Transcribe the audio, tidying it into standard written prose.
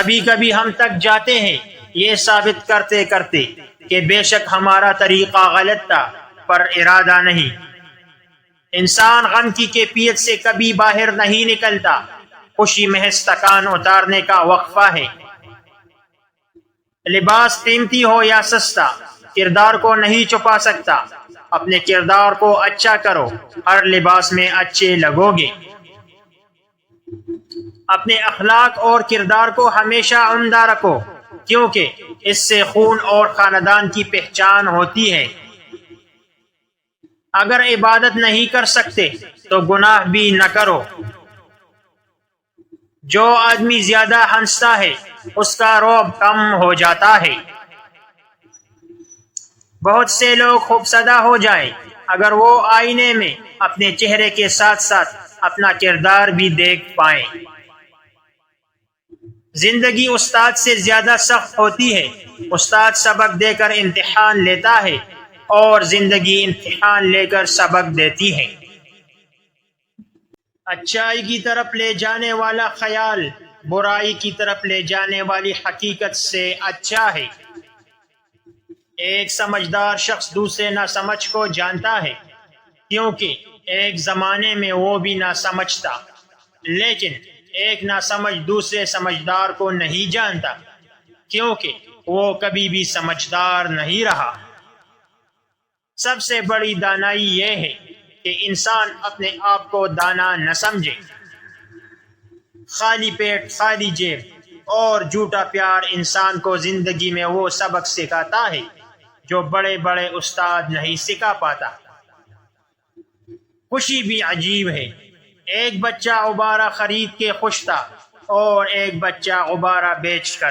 کبھی کبھی ہم تک جاتے ہیں یہ ثابت کرتے کرتے کہ بے شک ہمارا طریقہ غلط تھا، پر ارادہ نہیں۔ انسان غم کی کیفیت سے کبھی باہر نہیں نکلتا، خوشی محض تکان اتارنے کا وقفہ ہے۔ لباس قیمتی ہو یا سستا، کردار کو نہیں چھپا سکتا۔ اپنے کردار کو اچھا کرو، ہر لباس میں اچھے لگو گے۔ اپنے اخلاق اور کردار کو ہمیشہ عمدہ رکھو، کیونکہ اس سے خون اور خاندان کی پہچان ہوتی ہے۔ اگر عبادت نہیں کر سکتے تو گناہ بھی نہ کرو۔ جو آدمی زیادہ ہنستا ہے اس کا رعب کم ہو جاتا ہے۔ بہت سے لوگ خوفزدہ ہو جائیں اگر وہ آئینے میں اپنے چہرے کے ساتھ ساتھ اپنا کردار بھی دیکھ پائیں۔ زندگی استاد سے زیادہ سخت ہوتی ہے۔ استاد سبق دے کر امتحان لیتا ہے اور زندگی امتحان لے کر سبق دیتی ہے۔ اچائی کی طرف لے جانے والا خیال برائی کی طرف لے جانے والی حقیقت سے اچھا ہے۔ ایک سمجھدار شخص دوسرے ناسمجھ کو جانتا ہے، کیونکہ ایک زمانے میں وہ بھی ناسمجھ تھا، لیکن ایک ناسمجھ دوسرے سمجھدار کو نہیں جانتا، کیونکہ وہ کبھی بھی سمجھدار نہیں رہا۔ سب سے بڑی دانائی یہ ہے کہ انسان اپنے آپ کو دانا نہ سمجھے۔ خالی پیٹ، خالی جیب اور جھوٹا پیار انسان کو زندگی میں وہ سبق سکھاتا ہے جو بڑے بڑے استاد نہیں سکھا پاتا۔ خوشی بھی عجیب ہے۔ ایک بچہ غبارہ خرید کے خوش تھا اور ایک بچہ غبارہ بیچ کر۔